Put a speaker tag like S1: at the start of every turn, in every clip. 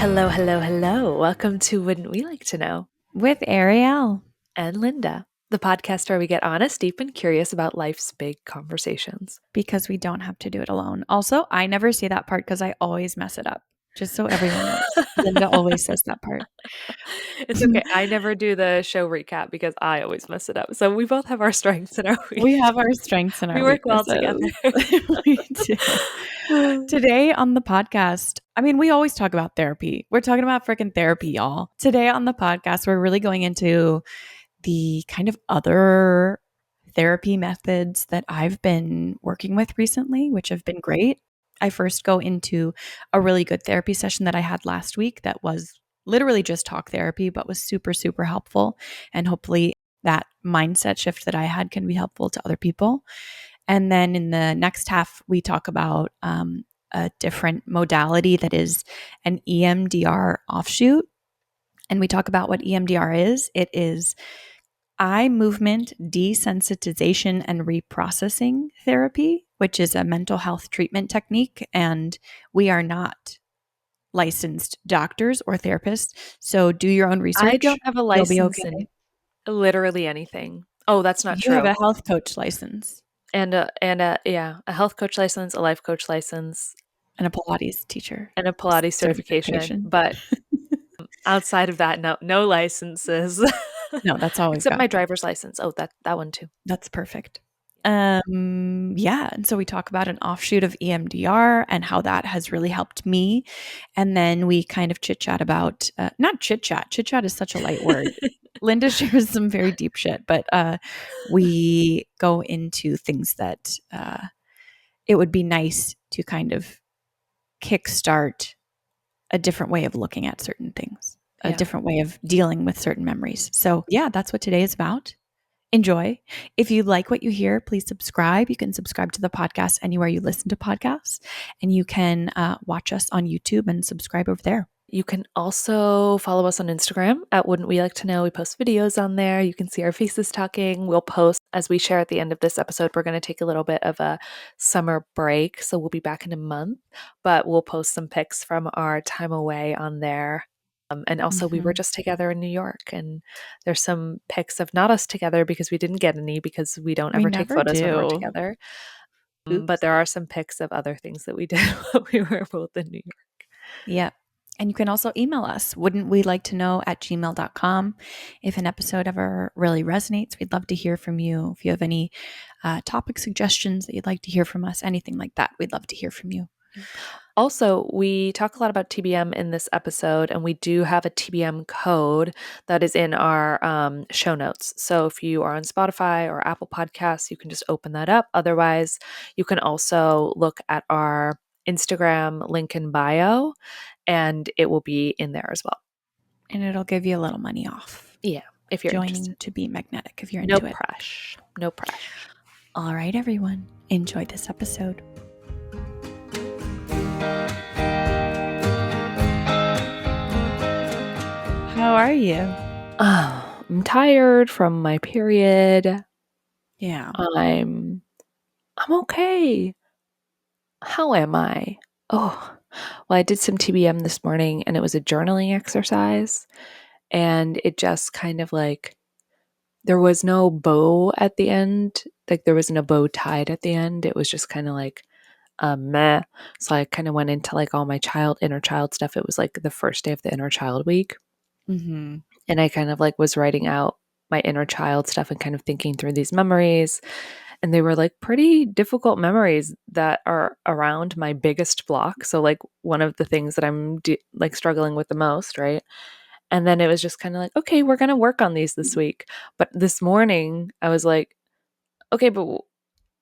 S1: Hello, hello, hello. Welcome to Wouldn't We Like to Know?
S2: With Ariel.
S1: And Linda, the podcast where we get honest, deep, and curious about life's big conversations.
S2: Because we don't have to do it alone. Also, I never say that part because I always mess it up. Just so everyone knows. Linda always says that part.
S1: It's okay. I never do the show recap because I always mess it up. So we both have our strengths and our weaknesses.
S2: We have our strengths and our
S1: We work well
S2: weaknesses.
S1: together.
S2: We do. Today on the podcast, we always talk about therapy. We're talking about freaking therapy, y'all. Today on the podcast, we're really going into the kind of other therapy methods that I've been working with recently, which have been great. I first go into a really good therapy session that I had last week that was literally just talk therapy, but was super, super helpful. And hopefully that mindset shift that I had can be helpful to other people. And then in the next half, we talk about a different modality that is an EMDR offshoot. And we talk about what EMDR is. It is eye movement desensitization and reprocessing therapy, which is a mental health treatment technique. And we are not licensed doctors or therapists. So do your own research.
S1: I don't have a
S2: You'll
S1: license
S2: be okay.
S1: in literally anything. Oh, that's not
S2: You
S1: true.
S2: have a health coach license
S1: And a health coach license, a life coach license,
S2: and a Pilates teacher
S1: and a Pilates certification. But outside of that, no licenses.
S2: No, that's all we've
S1: Except
S2: got.
S1: my driver's license. Oh, that one too.
S2: That's perfect. Yeah. And so we talk about an offshoot of EMDR and how that has really helped me. And then we kind of chit chat about, not chit chat is such a light word. Linda shares some very deep shit, but we go into things that it would be nice to kind of kickstart a different way of looking at certain things, a different way of dealing with certain memories. So yeah, that's what today is about. Enjoy. If you like what you hear, please subscribe. You can subscribe to the podcast anywhere you listen to podcasts, and you can watch us on YouTube and subscribe over there.
S1: You can also follow us on Instagram at Wouldn't We Like to Know. We post videos on there. You can see our faces talking. We'll post, as we share at the end of this episode, we're going to take a little bit of a summer break. So we'll be back in a month, but we'll post some pics from our time away on there. And also, we were just together in New York, and there's some pics of not us together because we didn't get any because we don't ever take photos when we're together. But there are some pics of other things that we did when we were both in New York.
S2: Yeah. And you can also email us, wouldn't we like to know @gmail.com. If an episode ever really resonates, we'd love to hear from you. If you have any topic suggestions that you'd like to hear from us, anything like that, we'd love to hear from you.
S1: Also, we talk a lot about TBM in this episode, and we do have a TBM code that is in our show notes. So if you are on Spotify or Apple Podcasts, you can just open that up. Otherwise, you can also look at our Instagram link in bio, and it will be in there as well.
S2: And it'll give you a little money off.
S1: Yeah, if you're
S2: joining
S1: interested.
S2: To be magnetic, if you're into it.
S1: No pressure.
S2: All right, everyone. Enjoy this episode. How are you?
S1: I'm tired from my period.
S2: Yeah.
S1: I'm okay. How am I? Oh, well, I did some TBM this morning, and it was a journaling exercise, and it just kind of like, there was no bow at the end. Like, there wasn't a bow tied at the end. It was just kind of like meh. So I kind of went into like all my inner child stuff. It was like the first day of the inner child week.
S2: Mm-hmm.
S1: And I kind of like was writing out my inner child stuff and kind of thinking through these memories. And they were like pretty difficult memories that are around my biggest block. So like one of the things that I'm like struggling with the most, right? And then it was just kind of like, okay, we're going to work on these this week. But this morning I was like, okay, but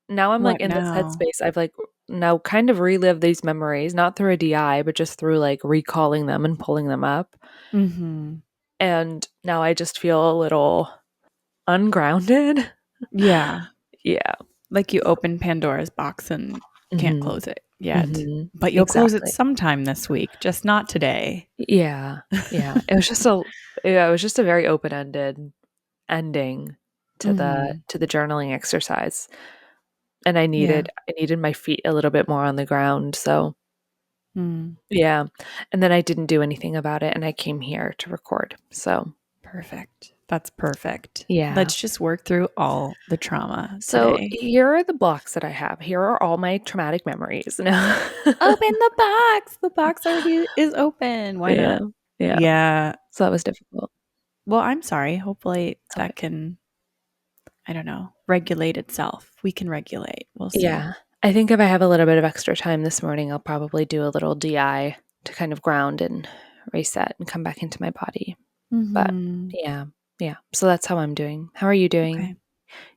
S1: now I'm like in this headspace. I've like now kind of relived these memories, not through a DI, but just through like recalling them and pulling them up.
S2: Mm-hmm.
S1: And now I just feel a little ungrounded.
S2: Yeah.
S1: Yeah.
S2: Like you open Pandora's box and can't close it yet.
S1: Mm-hmm.
S2: But you'll close it sometime this week, just not today.
S1: Yeah. Yeah. It was just a very open-ended ending to the journaling exercise. And I needed my feet a little bit more on the ground. So
S2: Hmm.
S1: Yeah. And then I didn't do anything about it and I came here to record. So,
S2: Perfect. That's perfect.
S1: yeah.
S2: Let's just work through all the trauma
S1: So,
S2: today.
S1: here are the blocks that I have. Here are all my traumatic memories. No.
S2: Open the box. The box already is open. Why
S1: Yeah.
S2: not?
S1: Yeah.
S2: Yeah.
S1: So that was difficult.
S2: Well, I'm sorry. Hopefully
S1: It's okay.
S2: that can, I don't know, regulate itself. We can regulate. We'll see.
S1: Yeah. I think if I have a little bit of extra time this morning, I'll probably do a little DI to kind of ground and reset and come back into my body. But
S2: Mm-hmm.
S1: yeah. Yeah. So that's how I'm doing. How are you doing?
S2: Okay.
S1: You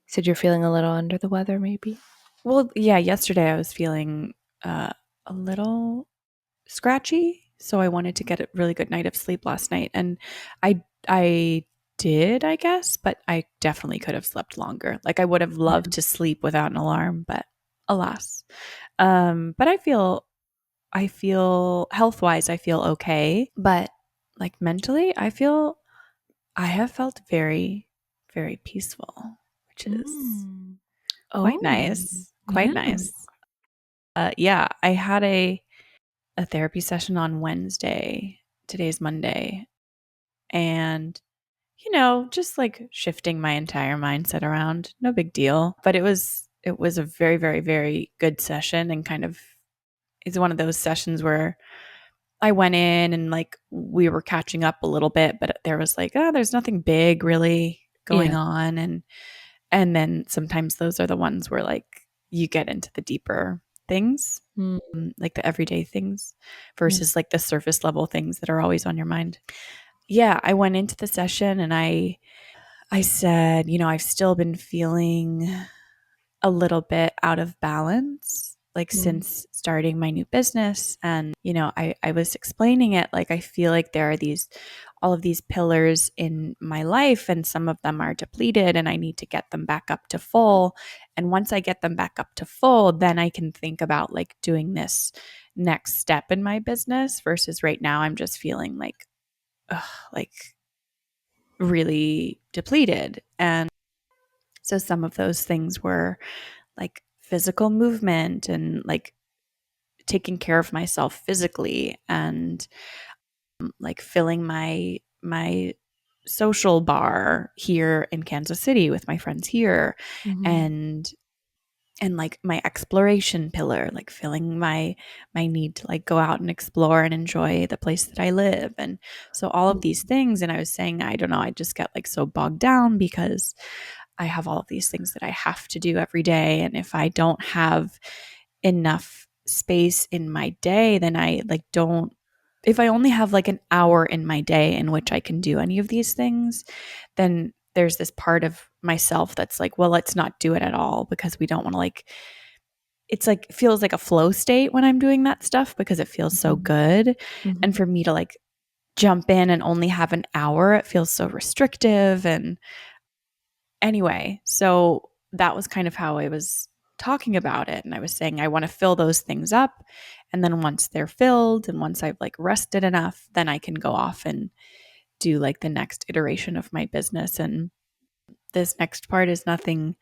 S1: said you're feeling a little under the weather, maybe?
S2: Well, yeah, yesterday I was feeling a little scratchy, so I wanted to get a really good night of sleep last night, and I did, I guess, but I definitely could have slept longer. Like I would have loved
S1: Yeah.
S2: to sleep without an alarm, but alas. But I feel health-wise I feel okay, but like mentally I have felt very very peaceful, which is
S1: Mm.
S2: quite
S1: Oh,
S2: nice. Quite
S1: yeah.
S2: nice. Yeah, I had a therapy session on Wednesday. Today's Monday. And, just like shifting my entire mindset around. No big deal. But it was a very, very, very good session, and kind of it's one of those sessions where I went in and like we were catching up a little bit, but there was like, oh, there's nothing big really going
S1: Yeah.
S2: on. And then sometimes those are the ones where like you get into the deeper things,
S1: Mm,
S2: like the everyday things
S1: yeah.
S2: versus like the surface level things that are always on your mind. Yeah, I went into the session and I said, I've still been feeling a little bit out of balance, like
S1: Mm,
S2: since starting my new business. And, I was explaining it like I feel like there are all of these pillars in my life, and some of them are depleted, and I need to get them back up to full. And once I get them back up to full, then I can think about like doing this next step in my business versus right now I'm just feeling ugh, like really depleted. And so some of those things were like physical movement and like taking care of myself physically, and like filling my social bar here in Kansas City with my friends here,
S1: mhm,
S2: and like my exploration pillar, like filling my need to like go out and explore and enjoy the place that I live. And so all of these
S1: mm,
S2: things, and I was saying, I don't know, I just get like so bogged down because I have all of these things that I have to do every day, and if I don't have enough space in my day, then I like don't if I only have like an hour in my day in which I can do any of these things, then there's this part of myself that's like, well, let's not do it at all, because we don't want to like it's like feels like a flow state when I'm doing that stuff because it feels so
S1: mhm,
S2: good. And
S1: mhm,
S2: for me to like jump in and only have an hour, it feels so restrictive. And anyway, so that was kind of how I was talking about it. And I was saying, I want to fill those things up. And then once they're filled and once I've like rested enough, then I can go off and do like the next iteration of my business. And this next part is nothing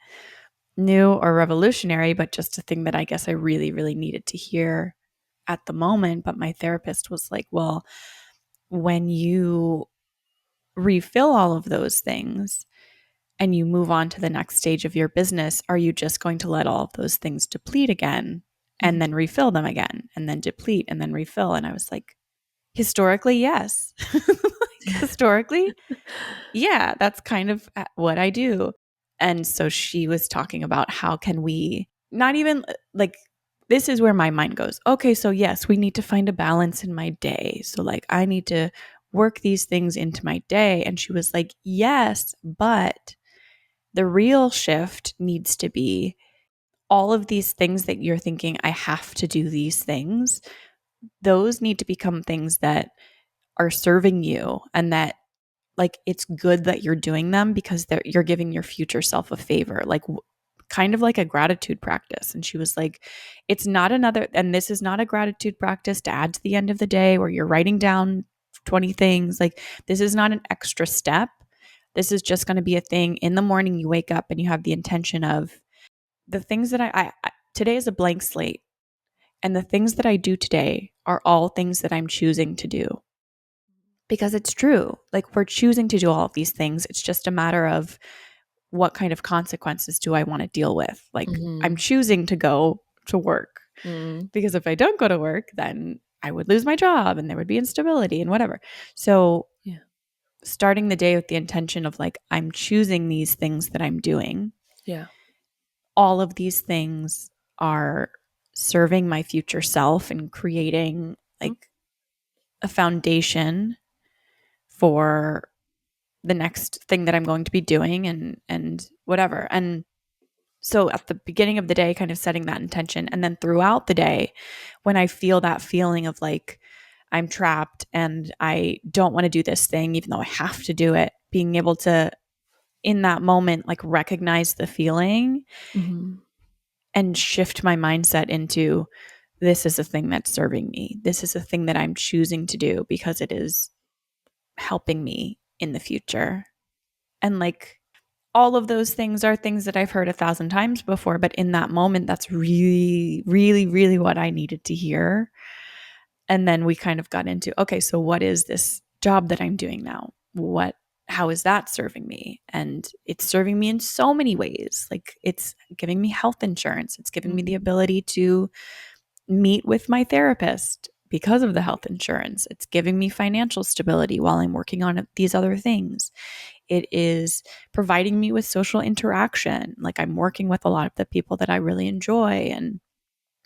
S2: new or revolutionary, but just a thing that I guess I really, really needed to hear at the moment. But my therapist was like, well, when you refill all of those things, and you move on to the next stage of your business, are you just going to let all of those things deplete again and
S1: mhm,
S2: then refill them again and then deplete and then refill? And I was like, historically, yes. Like, historically, yeah, that's kind of what I do. And so she was talking about how can we not even like, this is where my mind goes. Okay, so yes, we need to find a balance in my day. So like I need to work these things into my day. And she was like, yes, but the real shift needs to be all of these things that you're thinking, I have to do these things. Those need to become things that are serving you, and that like it's good that you're doing them because you're giving your future self a favor, like kind of like a gratitude practice. And she was like, it's not another, and this is not a gratitude practice to add to the end of the day where you're writing down 20 things. Like, this is not an extra step. This is just going to be a thing in the morning. You wake up and you have the intention of the things that I today is a blank slate. And the things that I do today are all things that I'm choosing to do. Because it's true. Like, we're choosing to do all of these things. It's just a matter of what kind of consequences do I want to deal with? Like, I'm
S1: Mhm.
S2: choosing to go to work,
S1: Mhm.
S2: because if I don't go to work, then I would lose my job and there would be instability and whatever. So,
S1: Yeah.
S2: starting the day with the intention of like, I'm choosing these things that I'm doing.
S1: Yeah.
S2: All of these things are serving my future self and creating
S1: Mm.
S2: like a foundation for the next thing that I'm going to be doing, and whatever. And so at the beginning of the day, kind of setting that intention, and then throughout the day, when I feel that feeling of like I'm trapped and I don't want to do this thing even though I have to do it, being able to in that moment like recognize the feeling
S1: Mhm.
S2: and shift my mindset into, this is a thing that's serving me. This is a thing that I'm choosing to do because it is helping me in the future. And like, all of those things are things that I've heard 1,000 times before, but in that moment, that's really, really, really what I needed to hear. And then we kind of got into, okay, so what is this job that I'm doing now? How is that serving me? And it's serving me in so many ways. Like, it's giving me health insurance. It's giving me the
S1: Mhm.
S2: ability to meet with my therapist because of the health insurance. It's giving me financial stability while I'm working on these other things. It is providing me with social interaction. Like, I'm working with a lot of the people that I really enjoy. And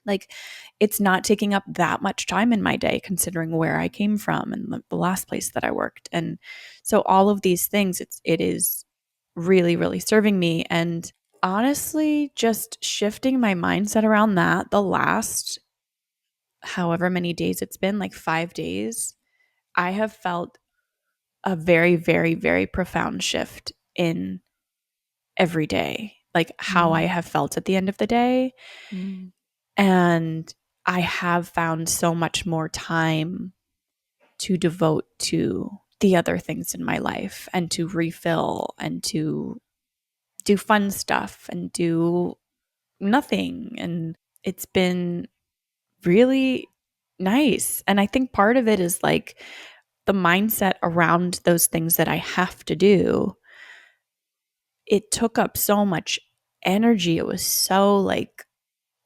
S2: like, it's not taking up that much time in my day considering where I came from and the last place that I worked. And so all of these things, it is really, really serving me. And honestly, just shifting my mindset around that the last however many days it's been, like 5 days, I have felt a very, very, very profound shift in every day, like how I
S1: Mm.
S2: have felt at the end of the day.
S1: Mm.
S2: And I have found so much more time to devote to the other things in my life and to refill and to do fun stuff and do nothing. And it's been really nice. And I think part of it is like the mindset around those things that I have to do. It took up so much energy. It was so like,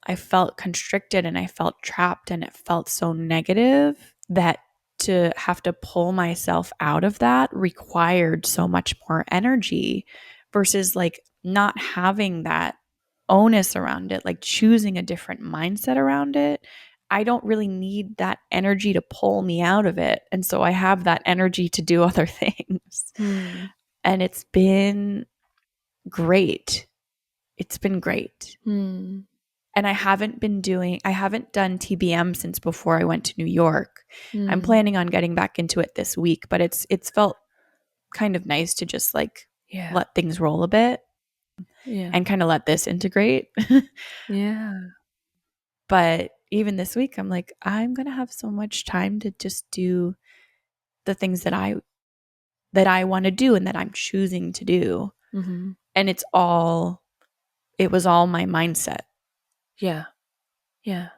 S2: I felt constricted and I felt trapped and it felt so negative that to have to pull myself out of that required so much more energy versus like not having that onus around it, like choosing a different mindset around it. I don't really need that energy to pull me out of it. And so I have that energy to do other things.
S1: Mm.
S2: And it's been great. It's been great.
S1: Mm.
S2: And I haven't done TBM since before I went to New York. I'm
S1: Mm.
S2: planning on getting back into it this week, but it's felt kind of nice to just like
S1: Yeah.
S2: let things roll a bit
S1: Yeah.
S2: and kind of let this integrate.
S1: Yeah.
S2: But even this week, I'm like, I'm gonna have so much time to just do the things that I want to do and that I'm choosing to do.
S1: Mhm.
S2: And it was all my mindset.
S1: Yeah. Yeah.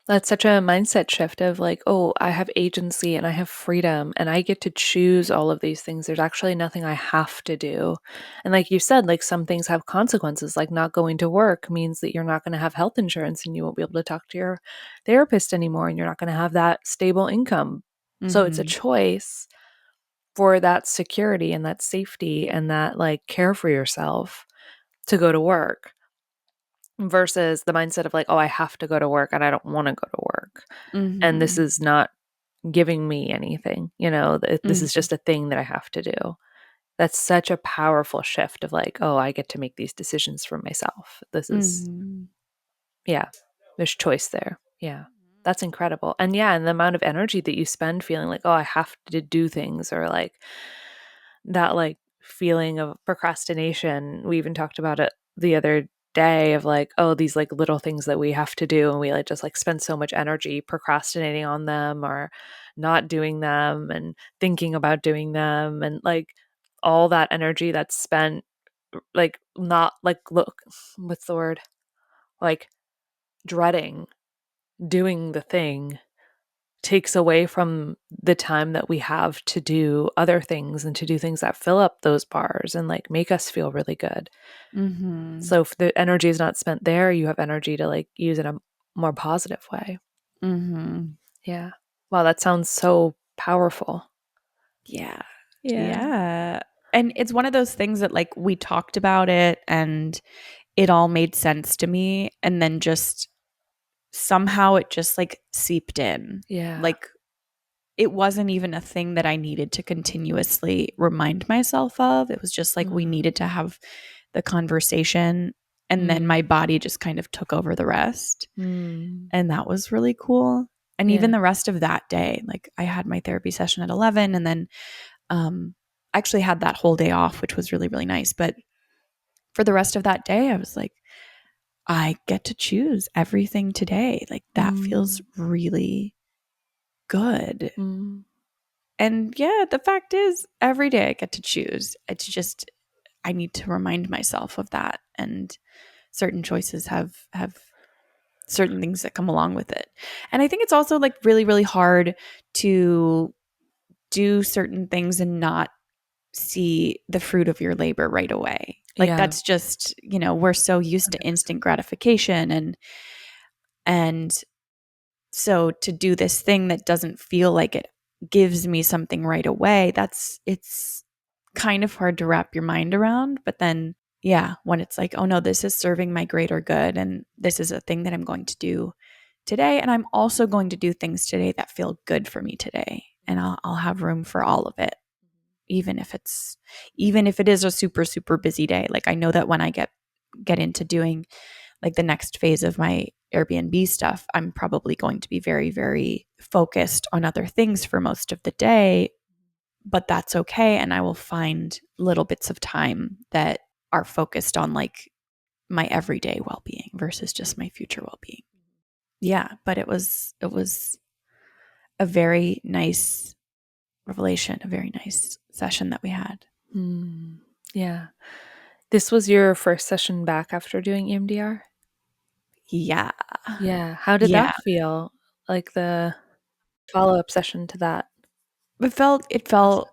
S1: That's such a mindset shift of like, oh, I have agency and I have freedom and I get to choose all of these things. There's actually nothing I have to do. And like you said, like some things have consequences, like not going to work means that you're not going to have health insurance and you won't be able to talk to your therapist anymore and you're not going to have that stable income. So it's a
S2: Mm-hmm.
S1: choice for that security and that safety and that like care for yourself to go to work versus the mindset of like, oh, I have to go to work and I don't want to go to work. And this
S2: Mm-hmm.
S1: is not giving me anything, this is
S2: Mm-hmm.
S1: just a thing that I have to do. That's such a powerful shift of like, oh, I get to make these decisions for myself. This is,
S2: Mm-hmm.
S1: yeah, there's choice there. Yeah. That's incredible. And yeah, and the amount of energy that you spend feeling like, oh, I have to do things or like that like feeling of procrastination. We even talked about it the other day of like, oh, these like little things that we have to do and we like just like spend so much energy procrastinating on them or not doing them and thinking about doing them and like all that energy that's spent like not like look what's the word like dreading doing the thing takes away from the time that we have to do other things and to do things that fill up those bars and like make us feel really good.
S2: Mm-hmm.
S1: So if the energy is not spent there, you have energy to like use in a more positive way.
S2: Mm-hmm.
S1: Yeah. Wow, that sounds so powerful.
S2: Yeah.
S1: Yeah.
S2: Yeah. And it's one of those things that like we talked about it and it all made sense to me. And then just somehow it just like seeped in.
S1: Yeah.
S2: Like it wasn't even a thing that I needed to continuously remind myself of. It was just like we
S1: Mm.
S2: needed to have the conversation. And then
S1: Mm.
S2: my body just kind of took over the rest.
S1: Mm.
S2: And that was really cool. And even
S1: Yeah.
S2: the rest of that day, like I had my therapy session at 11 and then actually had that whole day off, which was really, really nice. But for the rest of that day, I was like, I get to choose everything today. Like that feels
S1: Mm.
S2: really good.
S1: Mm.
S2: And yeah, the fact is, every day I get to choose. It's just, I need to remind myself of that. And certain choices have certain things that come along with it. And I think it's also like really, really hard to do certain things and not see the fruit of your labor right away. Like
S1: Yeah.
S2: that's just, we're so used to instant gratification and so to do this thing that doesn't feel like it gives me something right away, it's kind of hard to wrap your mind around, but then yeah, when it's like, oh no, this is serving my greater good and this is a thing that I'm going to do today and I'm also going to do things today that feel good for me today and I'll have room for all of it even if it is a super super busy day. Like I know that when I get into doing like the next phase of my Airbnb stuff, I'm probably going to be very very focused on other things for most of the day, but that's okay and I will find little bits of time that are focused on like my everyday well-being versus just my future well-being. Yeah, but it was a very nice revelation, a very nice session that we had.
S1: Mm. Yeah. This was your first session back after doing EMDR?
S2: Yeah.
S1: Yeah. How did
S2: Yeah.
S1: that feel? Like the follow-up session to that
S2: It felt
S1: process?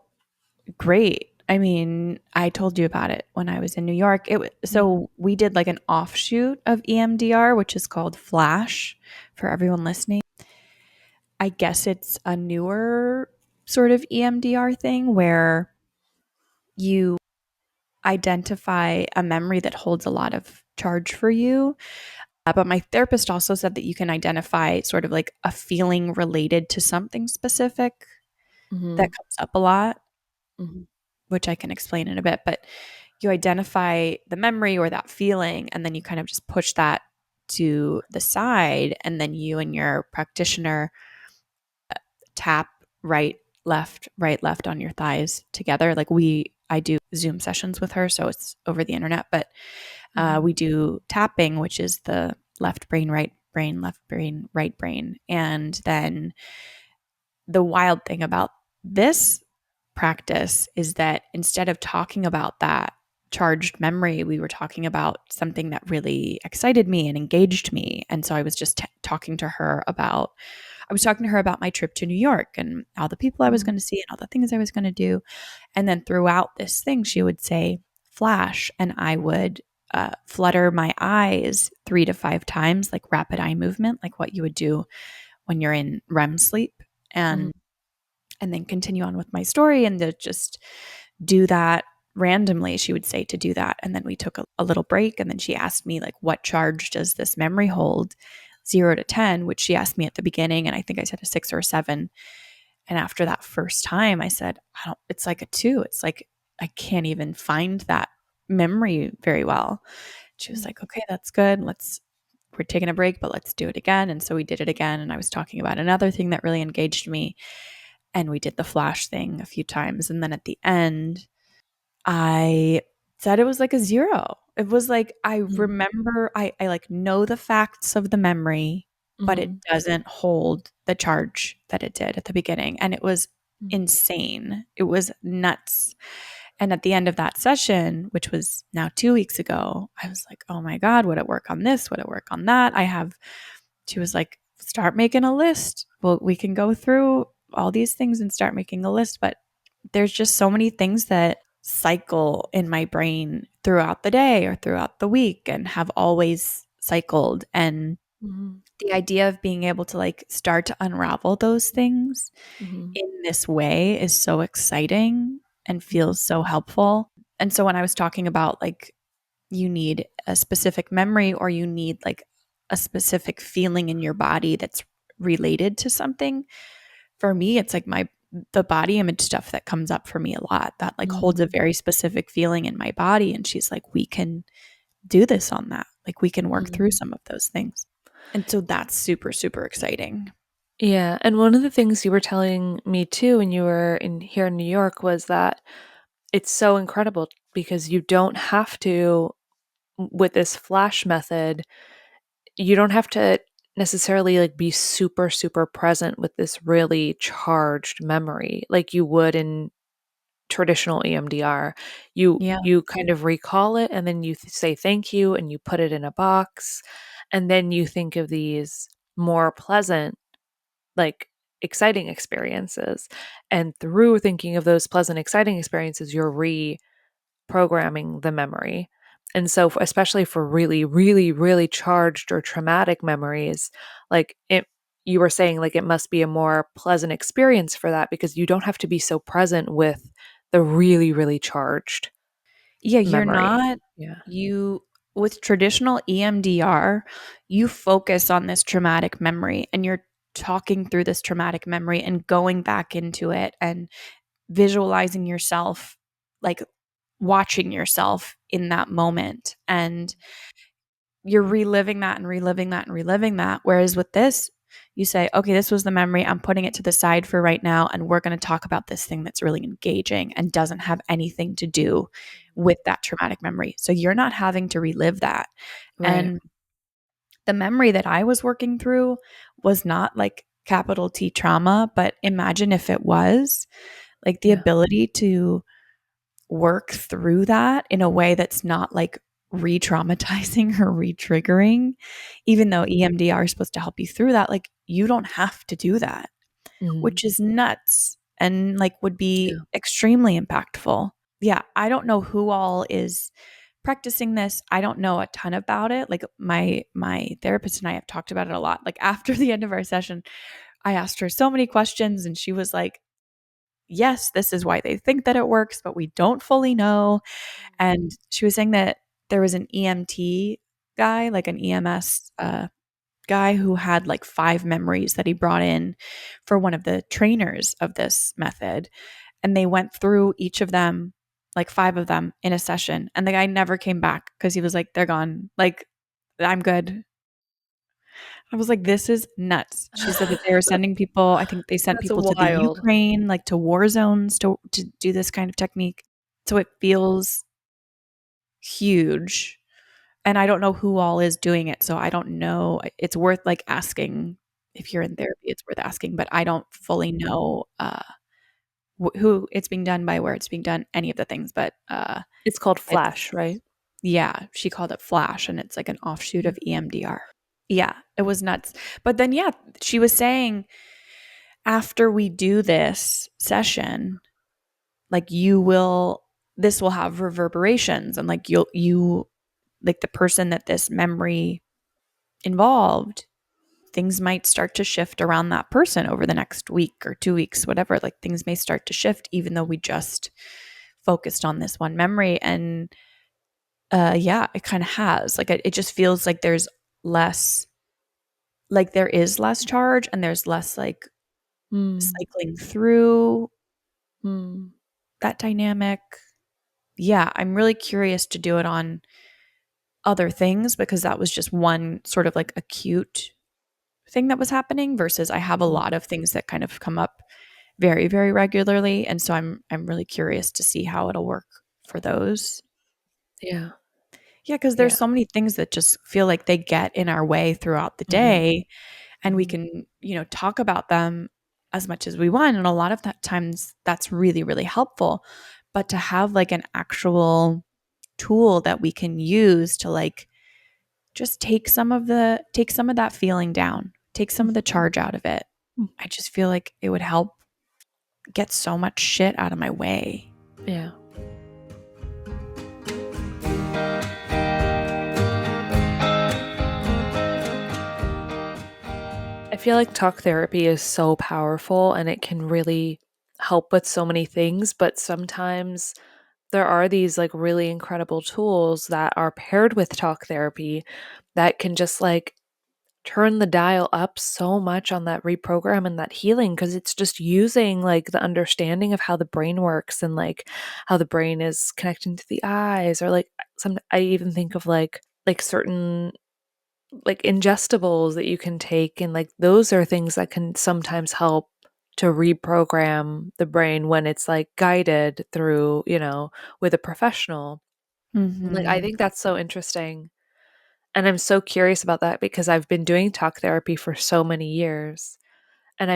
S2: great. I mean, I told you about it when I was in New York.
S1: Mm.
S2: So we did like an offshoot of EMDR, which is called Flash for everyone listening. I guess it's a newer sort of EMDR thing where you identify a memory that holds a lot of charge for you. But my therapist also said that you can identify sort of like a feeling related to something specific that
S1: Mhm.
S2: comes up a lot,
S1: Mhm.
S2: which I can explain in a bit. But you identify the memory or that feeling, and then you kind of just push that to the side. And then you and your practitioner tap right, left on your thighs together. Like I do Zoom sessions with her, so it's over the internet, but
S1: Mhm.
S2: we do tapping, which is the left brain, right brain, left brain, right brain. And then the wild thing about this practice is that instead of talking about that charged memory, we were talking about something that really excited me and engaged me. And so I was just I was talking to her about my trip to New York and all the people I was
S1: Mhm.
S2: going to see and all the things I was going to do. And then throughout this thing, she would say, flash, and I would flutter my eyes 3 to 5 times, like rapid eye movement, like what you would do when you're in REM sleep.
S1: Mhm.
S2: And then continue on with my story and to just do that randomly. She would say to do that. And then we took a little break. And then she asked me, like, what charge does this memory hold? 0 to 10, which she asked me at the beginning. And I think I said a 6 or a 7. And after that first time, I said, it's like a 2. It's like, I can't even find that memory very well. She was
S1: Mhm.
S2: like, okay, that's good. We're taking a break, but let's do it again. And so we did it again. And I was talking about another thing that really engaged me. And we did the flash thing a few times. And then at the end, I said it was like a 0. It was like, I
S1: Mhm.
S2: remember, I like know the facts of the memory, but it
S1: Mhm.
S2: doesn't hold the charge that it did at the beginning. And it was
S1: Mhm.
S2: insane. It was nuts. And at the end of that session, which was now 2 weeks ago, I was like, oh my God, would it work on this? Would it work on that? She was like, start making a list. Well, we can go through all these things and start making a list, but there's just so many things that cycle in my brain throughout the day or throughout the week and have always cycled. And
S1: Mhm.
S2: the idea of being able to like start to unravel those things
S1: Mhm.
S2: in this way is so exciting and feels so helpful. And so when I was talking about like you need a specific memory or you need like a specific feeling in your body that's related to something, for me it's like my the body image stuff that comes up for me a lot that like holds a
S1: Mhm.
S2: very specific feeling in my body, and she's like, we can do this on that, like we can work through
S1: Mhm.
S2: some of those things. And so that's super super exciting.
S1: Yeah, and one of the things you were telling me too when you were in here in New York was that it's so incredible because you don't have to, with this flash method, you don't have to necessarily like be super super present with this really charged memory like you would in traditional EMDR.
S2: Yeah.
S1: You kind of recall it and then you say thank you and you put it in a box and then you think of these more pleasant, like exciting experiences. And through thinking of those pleasant exciting experiences, you're reprogramming the memory. And so especially for really really really charged or traumatic memories, like it, you were saying like it must be a more pleasant experience for that because you don't have to be so present with the really really charged
S2: Yeah, you're
S1: memory.
S2: not
S1: Yeah.
S2: you with traditional EMDR, you focus on this traumatic memory and you're talking through this traumatic memory and going back into it and visualizing yourself, like watching yourself in that moment. And you're reliving that and reliving that and reliving that. Whereas with this, you say, okay, this was the memory. I'm putting it to the side for right now. And we're going to talk about this thing that's really engaging and doesn't have anything to do with that traumatic memory. So you're not having to relive that.
S1: Right.
S2: And the memory that I was working through was not like capital T trauma, but imagine if it was like the
S1: Yeah.
S2: ability to work through that in a way that's not like re-traumatizing or re-triggering, even though EMDR is supposed to help you through that, like you don't have to do that,
S1: Mhm.
S2: which is nuts and like would be
S1: Yeah.
S2: extremely impactful. Yeah, I don't know who all is practicing this. I don't know a ton about it. Like my therapist and I have talked about it a lot. Like after the end of our session, I asked her so many questions and she was like, yes, this is why they think that it works, but we don't fully know. And she was saying that there was an EMT guy, like an EMS guy, who had like 5 memories that he brought in for one of the trainers of this method. And they went through each of them, like 5 of them in a session. And the guy never came back because he was like, they're gone. Like, I'm good. I was like, this is nuts. She said that they were sending people, I think they sent
S1: That's
S2: people to the
S1: wild.
S2: Ukraine, like to war zones to do this kind of technique. So it feels huge. And I don't know who all is doing it. So I don't know. It's worth like asking if you're in therapy, it's worth asking, but I don't fully know who it's being done by, where it's being done, any of the things. But
S1: It's called
S2: it's,
S1: Flash, right?
S2: yeah, she called it Flash and it's like an offshoot
S1: Yeah.
S2: of EMDR. Yeah, it was nuts. But then, yeah, she was saying after we do this session, like this will have reverberations and like like the person that this memory involved, things might start to shift around that person over the next week or 2 weeks, whatever. Like things may start to shift, even though we just focused on this one memory. And yeah, it kind of has. Like it just feels like there's less, like there is less charge and there's less like
S1: Mm.
S2: cycling through
S1: Mm.
S2: that dynamic. Yeah, I'm really curious to do it on other things because that was just one sort of like acute thing that was happening versus I have a
S1: Mm.
S2: lot of things that kind of come up very very regularly, and so I'm really curious to see how it'll work for those.
S1: Yeah.
S2: Yeah, cuz
S1: Yeah.
S2: there's so many things that just feel like they get in our way throughout the
S1: Mhm.
S2: day, and we
S1: Mhm.
S2: can, talk about them as much as we want, and a lot of that times that's really really helpful, but to have like an actual tool that we can use to like just take some of that feeling down, take some of the charge out of it. I just feel like it would help get so much shit out of my way.
S1: Yeah. I feel like talk therapy is so powerful and it can really help with so many things, but sometimes there are these like really incredible tools that are paired with talk therapy that can just like turn the dial up so much on that reprogram and that healing, because it's just using like the understanding of how the brain works and like how the brain is connecting to the eyes, or like some I even think of like certain like ingestibles that you can take, and like those are things that can sometimes help to reprogram the brain when it's like guided through, with a professional. Like I
S2: Mm-hmm.
S1: think that's so interesting. And I'm so curious about that because I've been doing talk therapy for so many years. And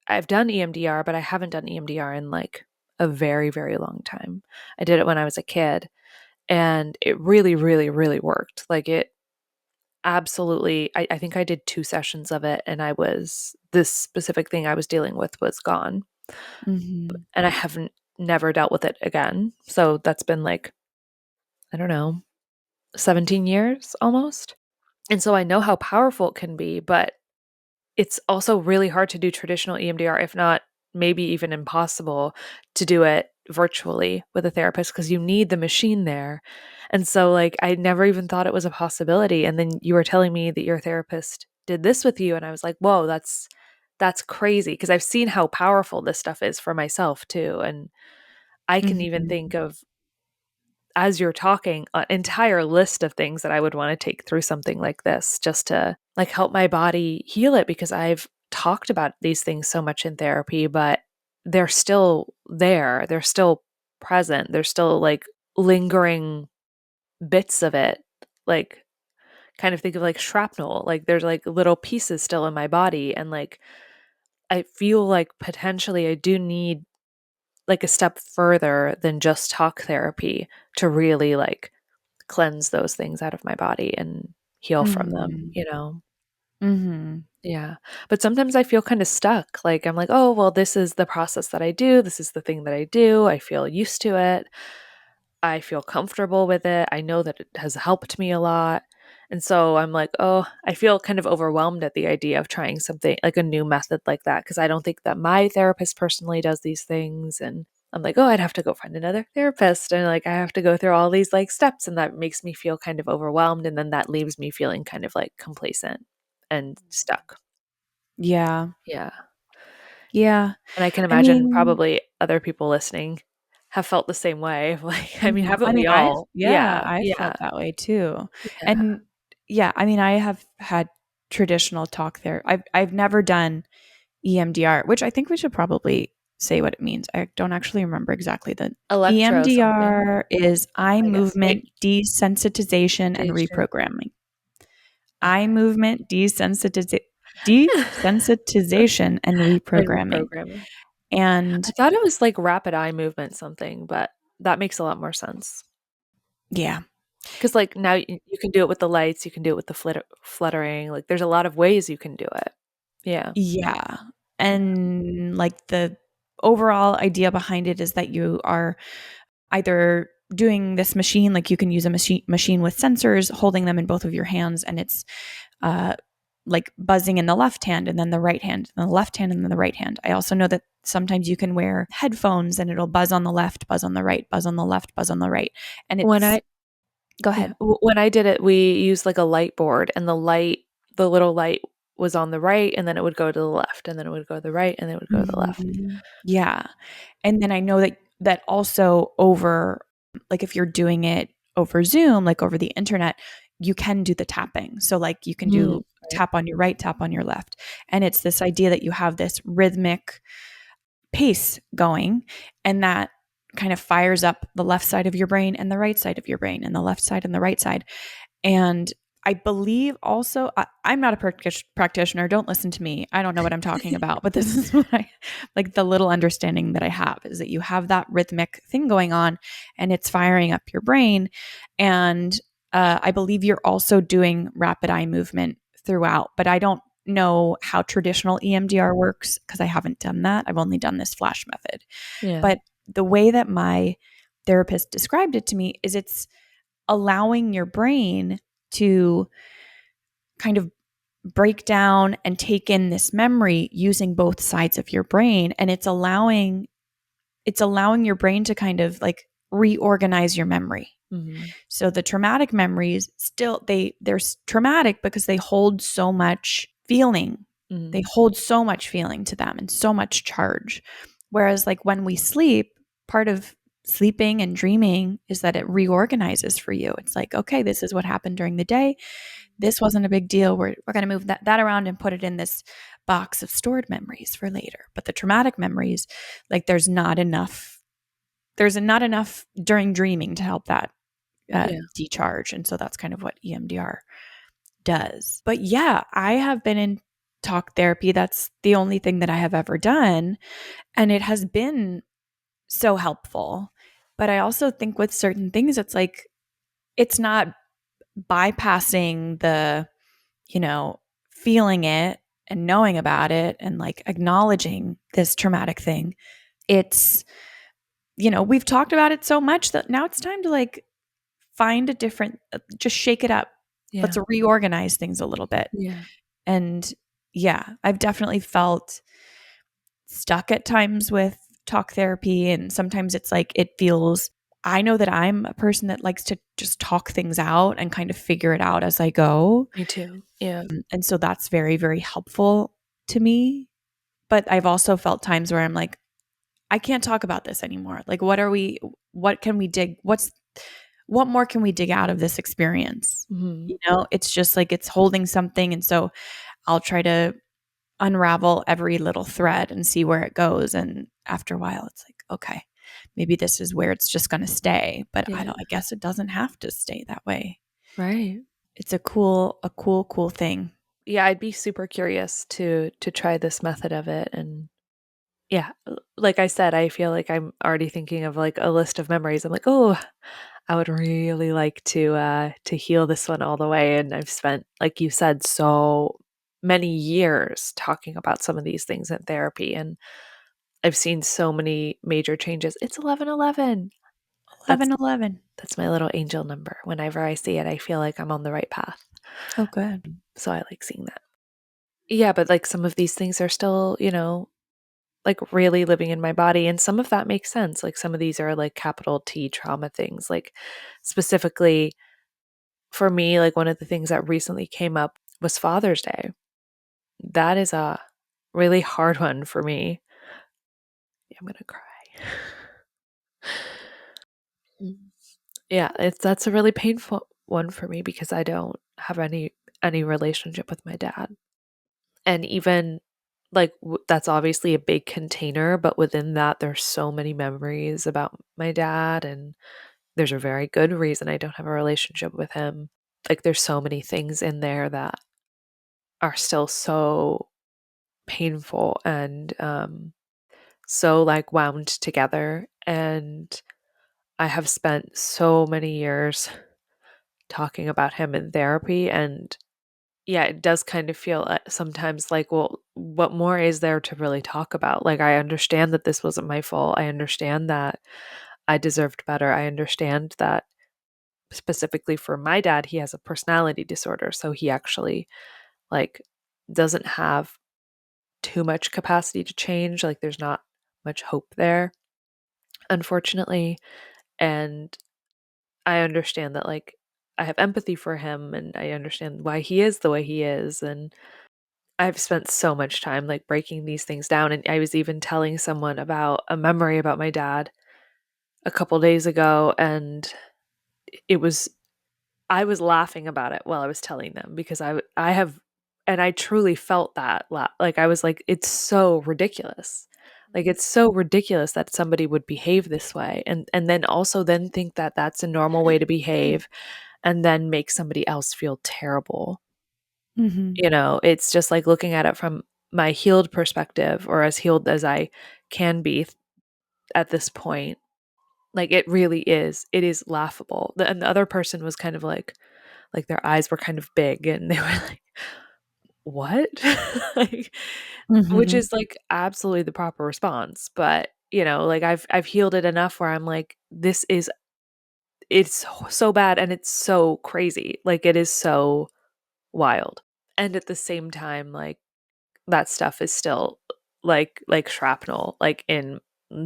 S1: I've done EMDR, but I haven't done EMDR in like a very, very long time. I did it when I was a kid, and it really, really, really worked. Like it absolutely, I think I did 2 sessions of it, and this specific thing I was dealing with was gone.
S2: Mm-hmm.
S1: And I haven't never dealt with it again. So that's been like, I don't know, 17 years almost. And so I know how powerful it can be, but it's also really hard to do traditional EMDR, if not maybe even impossible to do it virtually with a therapist, because you need the machine there. And so, like, I never even thought it was a possibility. And then you were telling me that your therapist did this with you, and I was like, whoa, that's crazy, because I've seen how powerful this stuff is for myself too. And I can even
S2: Mm-hmm.
S1: think of, as you're talking, an entire list of things that I would want to take through something like this just to like help my body heal it, because I've talked about these things so much in therapy, but they're still there. They're still present. They're still like lingering bits of it. Like kind of think of like shrapnel. Like there's like little pieces still in my body, and like I feel like potentially I do need like a step further than just talk therapy to really like cleanse those things out of my body and heal from them,
S2: Mm-hmm.
S1: you know?
S2: Mm-hmm.
S1: Yeah. But sometimes I feel kind of stuck. Like I'm like, oh, well, this is the process that I do. This is the thing that I do. I feel used to it. I feel comfortable with it. I know that it has helped me a lot. And so I'm like, oh, I feel kind of overwhelmed at the idea of trying something like a new method like that, because I don't think that my therapist personally does these things. And I'm like, oh, I'd have to go find another therapist. And like, I have to go through all these like steps. And that makes me feel kind of overwhelmed. And then that leaves me feeling kind of like complacent and stuck.
S2: Yeah.
S1: Yeah.
S2: Yeah.
S1: And I can
S2: I
S1: imagine
S2: mean,
S1: probably other people listening have felt the same way. Like, I mean,
S2: mhm.
S1: haven't
S2: I
S1: we
S2: mean,
S1: all? Yeah.
S2: I've
S1: Yeah.
S2: felt that way too.
S1: Yeah.
S2: And yeah, I mean, I have had traditional talk there. I've never done EMDR, which I think we should probably say what it means. I don't actually remember exactly. The
S1: Electro something,
S2: EMDR is eye
S1: I guess. Like
S2: movement desensitization and
S1: station.
S2: reprogramming. Eye
S1: Okay.
S2: movement desensitization and
S1: And
S2: reprogramming.
S1: reprogramming.
S2: And
S1: I thought it was like rapid eye movement something, but that makes a lot more sense.
S2: yeah,
S1: Because like now you can do it with the lights, you can do it with the fluttering. Like there's a lot of ways you can do it. Yeah.
S2: yeah. And like the overall idea behind it is that you are either doing this machine, like you can use a machine with sensors, holding them in both of your hands, and it's uh, like buzzing in the left hand and then the right hand, and the left hand and then the right hand. I also know that sometimes you can wear headphones and it'll buzz on the left, buzz on the right, buzz on the left, buzz on the right. And
S1: When
S2: it's
S1: I
S2: go
S1: Yeah,
S2: ahead.
S1: when I did it, we used like a light board, and the little light was on the right, and then it would go to the left, and then it would go to the right, and then it would go to the left.
S2: Mhm. Yeah. And then I know that also over, like if you're doing it over Zoom, like over the internet, you can do the tapping. So like you can
S1: Mm,
S2: do
S1: right.
S2: tap on your right, tap on your left. And it's this idea that you have this rhythmic pace going, and that kind of fires up the left side of your brain and the right side of your brain and the left side and the right side. And I believe also, I'm not a practitioner. Don't listen to me. I don't know what I'm talking about, but this is what I like. The little understanding that I have is that you have that rhythmic thing going on and it's firing up your brain. And I believe you're also doing rapid eye movement throughout, but I don't know how traditional EMDR works because I haven't done that. I've only done this flash method.
S1: Yeah.
S2: But the way that my therapist described it to me is it's allowing your brain to kind of break down and take in this memory using both sides of your brain, and it's allowing your brain to kind of like reorganize your memory.
S1: Mm-hmm.
S2: So the traumatic memories still they're traumatic because they hold so much feeling.
S1: Mm-hmm.
S2: They hold so much feeling to them and so much charge. Whereas like when we sleep, part of sleeping and dreaming is that it reorganizes for you. It's like, okay, this is what happened during the day. This wasn't a big deal. We're going to move that around and put it in this box of stored memories for later. But the traumatic memories, like there's not enough during dreaming to help that
S1: Yeah.
S2: decharge. And so that's kind of what EMDR does. But yeah, I have been in talk therapy. That's the only thing that I have ever done. And it has been so helpful. But I also think with certain things, it's like, it's not bypassing the, feeling it and knowing about it and like acknowledging this traumatic thing. It's, we've talked about it so much that now it's time to like find a different, just shake it up.
S1: Yeah.
S2: Let's reorganize things a little bit.
S1: Yeah.
S2: And yeah, I've definitely felt stuck at times with talk therapy. And sometimes it's like, I know that I'm a person that likes to just talk things out and kind of figure it out as I go.
S1: Me too. Yeah.
S2: And so that's very, very helpful to me. But I've also felt times where I'm like, I can't talk about this anymore. Like, what can we dig? What more can we dig out of this experience?
S1: Mm-hmm.
S2: It's just like it's holding something. And so I'll try to unravel every little thread and see where it goes. And after a while, it's like, okay, maybe this is where it's just going to stay. But
S1: Yeah.
S2: I guess it doesn't have to stay that way.
S1: Right.
S2: It's a cool thing.
S1: Yeah, I'd be super curious to try this method of it. And yeah, like I said, I feel like I'm already thinking of like a list of memories. I'm like, oh, I would really like to heal this one all the way. And I've spent, like you said, so many years talking about some of these things in therapy, and I've seen so many major changes. It's 1111. That's
S2: 11/11.
S1: that's my little angel number. Whenever I see it, I feel like I'm on the right path.
S2: Oh, good.
S1: So I like seeing that. Yeah, but like some of these things are still, like really living in my body. And some of that makes sense. Like some of these are like capital T trauma things. Like specifically for me, like one of the things that recently came up was Father's Day. That is a really hard one for me. Yeah, I'm gonna cry. Mm. Yeah, that's a really painful one for me because I don't have any relationship with my dad. And even like that's obviously a big container, but within that there's so many memories about my dad, and there's a very good reason I don't have a relationship with him. Like there's so many things in there that are still so painful and so like wound together. And I have spent so many years talking about him in therapy, and yeah, it does kind of feel sometimes like, well, what more is there to really talk about? Like, I understand that this wasn't my fault. I understand that I deserved better. I understand that specifically for my dad, he has a personality disorder. So he actually, like, doesn't have too much capacity to change. Like, there's not much hope there, unfortunately. And I understand that, like, I have empathy for him and I understand why he is the way he is. And I've spent so much time like breaking these things down. And I was even telling someone about a memory about my dad a couple days ago. And it was, I was laughing about it while I was telling them because I have, and I truly felt that. Like, I was like, it's so ridiculous. Like, it's so ridiculous that somebody would behave this way. And then also then think that that's a normal way to behave and then make somebody else feel terrible.
S2: Mm-hmm.
S1: It's just like looking at it from my healed perspective, or as healed as I can be at this point. Like it is laughable. And the other person was kind of like their eyes were kind of big and they were like, what? Like, which
S2: Mhm.
S1: is like absolutely the proper response. But, like I've healed it enough where I'm like, it's so bad and it's so crazy. Like it is so wild. And at the same time, like that stuff is still like shrapnel, like in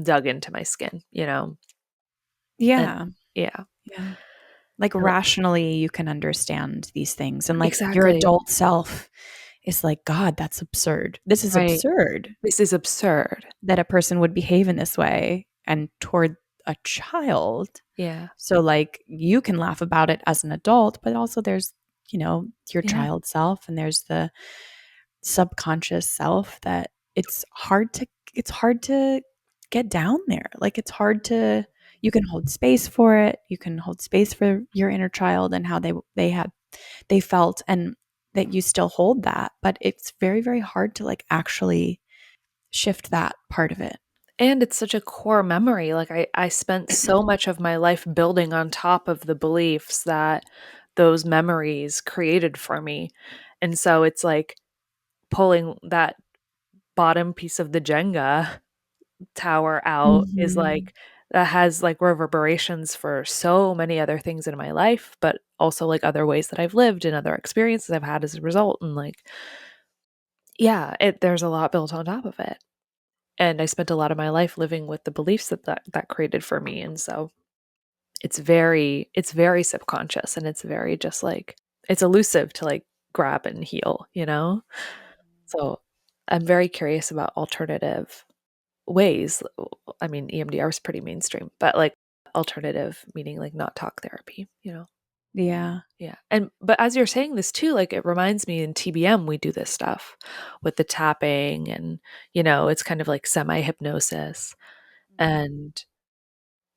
S1: dug into my skin. And
S2: Yeah.
S1: yeah.
S2: Yeah. Like
S1: And,
S2: rationally, you can understand these things. And like your
S1: exactly.
S2: adult self is like, God, that's absurd. This is
S1: Right.
S2: absurd
S1: This is absurd.
S2: that a person would behave in this way and toward a child.
S1: Yeah.
S2: So, like, you can laugh about it as an adult, but also there's, your
S1: Yeah.
S2: child self and there's the subconscious self that it's hard to get down there. Like, it's hard to, you can hold space for it. You can hold space for your inner child and how they felt, and that you still hold that, but it's very, very hard to like actually shift that part of it.
S1: And it's such a core memory. Like I spent so much of my life building on top of the beliefs that those memories created for me. And so it's like pulling that bottom piece of the Jenga tower out is
S2: Mhm.
S1: like that has like reverberations for so many other things in my life, but also like other ways that I've lived and other experiences I've had as a result. And like, yeah, there's a lot built on top of it. And I spent a lot of my life living with the beliefs that created for me. And so it's very subconscious and it's very just like it's elusive to like grab and heal. So I'm very curious about alternative ways. I mean, EMDR is pretty mainstream, but like alternative meaning like not talk therapy.
S2: Yeah.
S1: Yeah. And but as you're saying this too, like it reminds me in TBM we do this stuff with the tapping and it's kind of like semi hypnosis and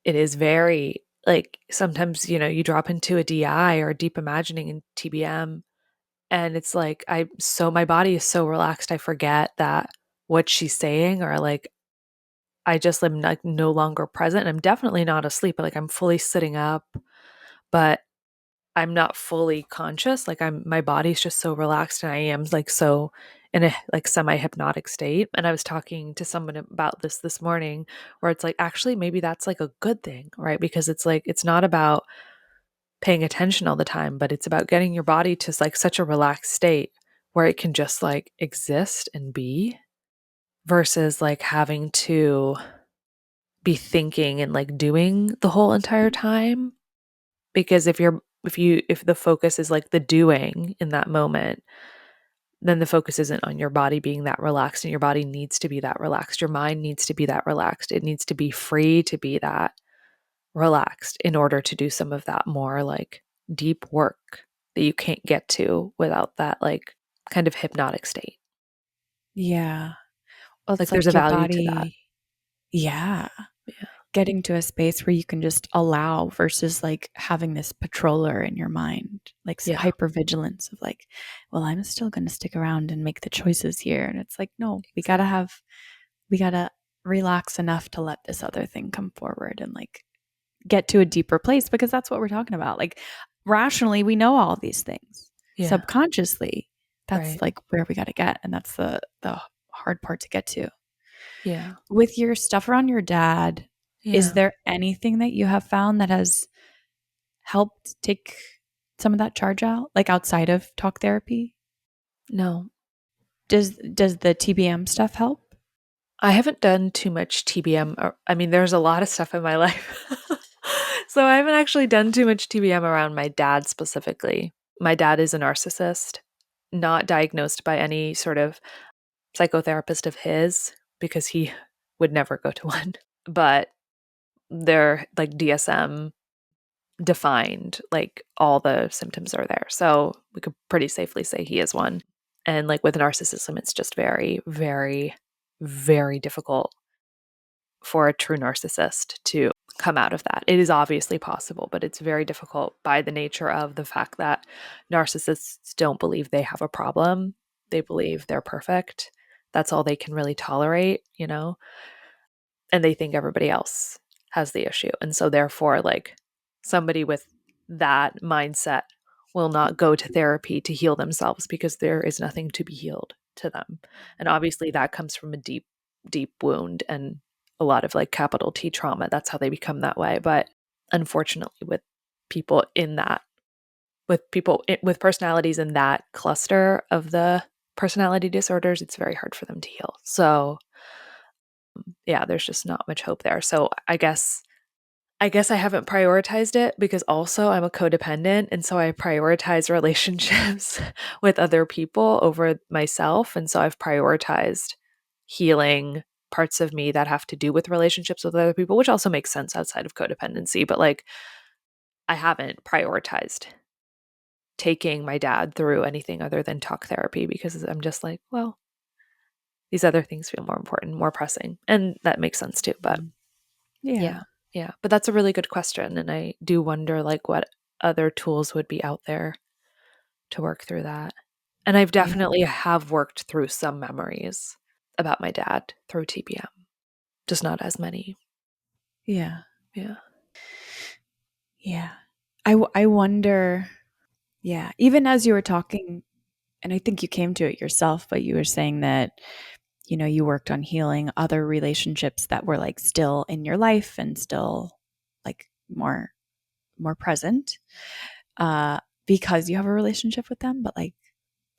S1: it is very like sometimes you drop into a DI or a deep imagining in TBM and it's like my body is so relaxed I forget that what she's saying or like I just am like no longer present and I'm definitely not asleep but like I'm fully sitting up but I'm not fully conscious. Like my body's just so relaxed and I am like so in a like semi-hypnotic state. And I was talking to someone about this morning where it's like actually maybe that's like a good thing, right? Because it's like it's not about paying attention all the time, but it's about getting your body to like such a relaxed state where it can just like exist and be versus like having to be thinking and like doing the whole entire time because if the focus is like the doing in that moment, then the focus isn't on your body being that relaxed and your body needs to be that relaxed. Your mind needs to be that relaxed. It needs to be free to be that relaxed in order to do some of that more like deep work that you can't get to without that like kind of hypnotic state.
S2: Yeah. Well,
S1: Like
S2: it's
S1: there's a
S2: like your
S1: value to that.
S2: body, yeah,
S1: Yeah.
S2: getting to a space where you can just allow versus like having this patroller in your mind, like
S1: Yeah.
S2: hypervigilance of like, well, I'm still going to stick around and make the choices here. And it's like, no,
S1: Exactly.
S2: we got to relax enough to let this other thing come forward and like get to a deeper place because that's what we're talking about. Like rationally, we know all these things.
S1: Yeah.
S2: Subconsciously, that's
S1: Right.
S2: like where we got to get, and that's the hard part to get to.
S1: Yeah.
S2: With your stuff around your dad, is
S1: Yeah.
S2: there anything that you have found that has helped take some of that charge out, like outside of talk therapy?
S1: No.
S2: Does the TBM stuff help?
S1: I haven't done too much TBM. I mean, there's a lot of stuff in my life. So I haven't actually done too much TBM around my dad specifically. My dad is a narcissist, not diagnosed by any sort of psychotherapist of his because he would never go to one. But they're like DSM defined, like all the symptoms are there. So we could pretty safely say he is one. And like with narcissism, it's just very, very, very difficult for a true narcissist to come out of that. It is obviously possible, but it's very difficult by the nature of the fact that narcissists don't believe they have a problem. They believe they're perfect. That's all they can really tolerate. And they think everybody else has the issue. And so, therefore, like somebody with that mindset will not go to therapy to heal themselves because there is nothing to be healed to them. And obviously that comes from a deep, deep wound and a lot of like capital T trauma. That's how they become that way. But unfortunately, with people in that, with personalities in that cluster of the personality disorders, it's very hard for them to heal. So, yeah, there's just not much hope there. So, I guess I haven't prioritized it because also I'm a codependent. And so I prioritize relationships with other people over myself. And so I've prioritized healing parts of me that have to do with relationships with other people, which also makes sense outside of codependency. But like, I haven't prioritized taking my dad through anything other than talk therapy because I'm just like, well, these other things feel more important, more pressing. And that makes sense too. But
S2: Yeah.
S1: yeah. Yeah. But that's a really good question. And I do wonder like what other tools would be out there to work through that. And I've
S2: Yeah.
S1: definitely have worked through some memories about my dad through TPM, just not as many.
S2: Yeah.
S1: Yeah.
S2: Yeah. I wonder, yeah, even as you were talking, and I think you came to it yourself, but you were saying that, you worked on healing other relationships that were like still in your life and still like more present, because you have a relationship with them. But like,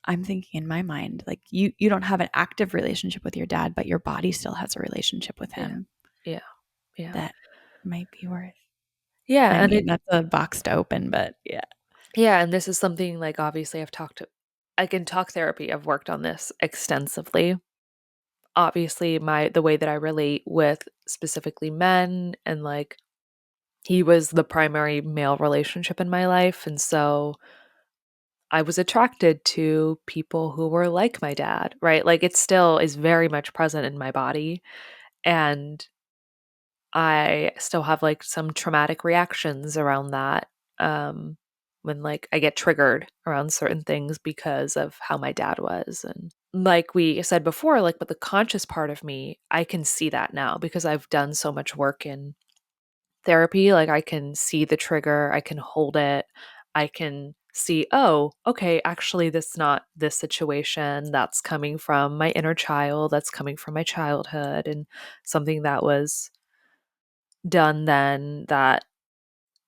S2: I'm thinking in my mind, like you don't have an active relationship with your dad, but your body still has a relationship with
S1: Yeah.
S2: him
S1: Yeah. Yeah.
S2: that might be worth.
S1: Yeah.
S2: I
S1: And
S2: mean, that's a box to open, but yeah.
S1: and this is something like obviously I can talk therapy. I've worked on this extensively. Obviously, the way that I relate with specifically men and like he was the primary male relationship in my life. And so I was attracted to people who were like my dad, right? Like it still is very much present in my body. And I still have like some traumatic reactions around that. Um, when like I get triggered around certain things because of how my dad was. And like we said before, like, but the conscious part of me, I can see that now because I've done so much work in therapy. Like I can see the trigger, I can hold it, I can see, oh, okay, actually, this not this situation that's coming from my inner child, that's coming from my childhood, and something that was done then that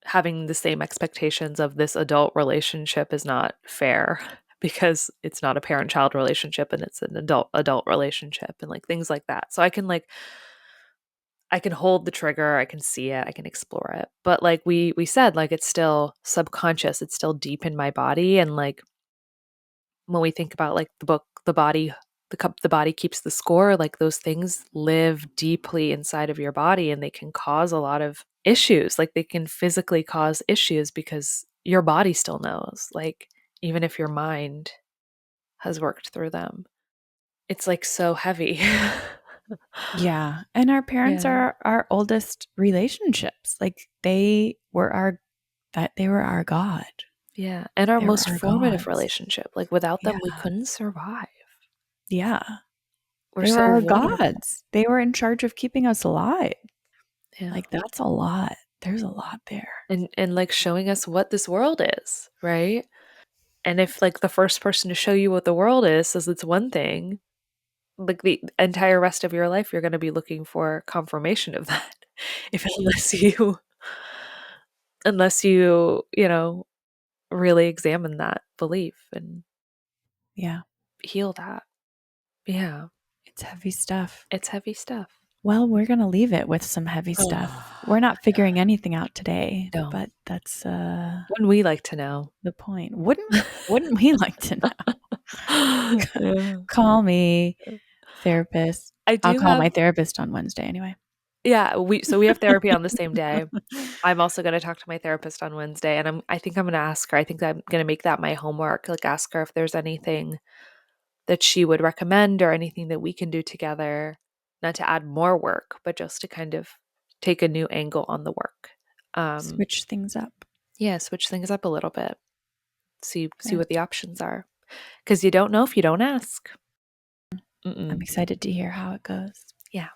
S1: having the same expectations of this adult relationship is not fair because it's not a parent child relationship and it's an adult relationship and like things like that. So I can hold the trigger, I can see it, I can explore it. But like we said, like it's still subconscious, it's still deep in my body. And like when we think about like the book, the body keeps the score, like those things live deeply inside of your body and they can cause a lot of issues. Like they can physically cause issues because your body still knows. Like even if your mind has worked through them. It's like so heavy.
S2: Yeah. And our parents
S1: Yeah.
S2: are our oldest relationships. Like they were our God.
S1: Yeah, and our
S2: They were
S1: most
S2: our
S1: formative
S2: gods.
S1: relationship. Like without them, we
S2: Yeah.
S1: couldn't survive.
S2: Yeah.
S1: We're
S2: They were
S1: so
S2: our
S1: vulnerable.
S2: gods. They were in charge of keeping us alive.
S1: Yeah.
S2: Like that's a lot. There's a lot there.
S1: And like showing us what this world is, right? And if like the first person to show you what the world is says it's one thing, like the entire rest of your life you're going to be looking for confirmation of that. If unless you really examine that belief and
S2: Yeah.
S1: heal that. Yeah,
S2: It's heavy stuff.
S1: it's heavy stuff.
S2: Well, we're going to leave it with some heavy stuff. We're not figuring anything out today,
S1: No.
S2: but that's
S1: Wouldn't we like to know?
S2: the point. Wouldn't we like to know?
S1: Yeah.
S2: Call me, therapist.
S1: I
S2: I'll
S1: do
S2: call my
S1: have
S2: therapist on Wednesday anyway.
S1: yeah, we have therapy on the same day. I'm also gonna talk to my therapist on Wednesday, and I think I'm gonna ask her. I think I'm gonna make that my homework, like ask her if there's anything that she would recommend or anything that we can do together, not to add more work, but just to kind of take a new angle on the work.
S2: Switch things up.
S1: Yeah, switch things up a little bit. See
S2: Yeah.
S1: what the options are. Because you don't know if you don't ask.
S2: I'm
S1: Mm-mm.
S2: excited to hear how it goes.
S1: Yeah.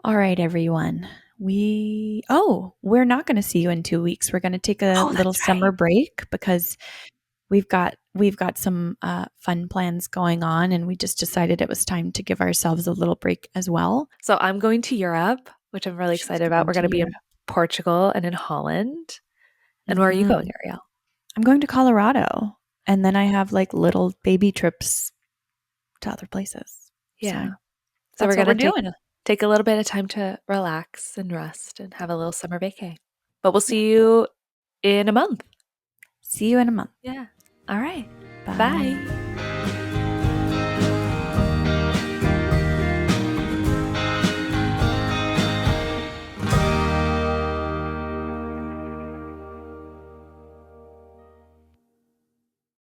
S2: All right, everyone. we're not going to see you in 2 weeks. We're going to take a
S1: Oh,
S2: little
S1: that's right.
S2: summer break because we've got some fun plans going on, and we just decided it was time to give ourselves a little break as well.
S1: So I'm going to Europe, which I'm really
S2: She's
S1: excited about.
S2: going
S1: We're
S2: to
S1: going to be in
S2: Europe.
S1: Portugal and in Holland. And where are you going,
S2: Mhm.
S1: Ariel?
S2: I'm going to Colorado, and then I have like little baby trips to other places.
S1: Yeah.
S2: So
S1: So we're
S2: that's what
S1: going
S2: we're
S1: to take
S2: doing.
S1: take a little bit of time to relax and rest and have a little summer vacay. But we'll
S2: Yeah.
S1: see you in a month.
S2: See you in a month.
S1: Yeah. All right.
S2: Bye.
S1: Bye.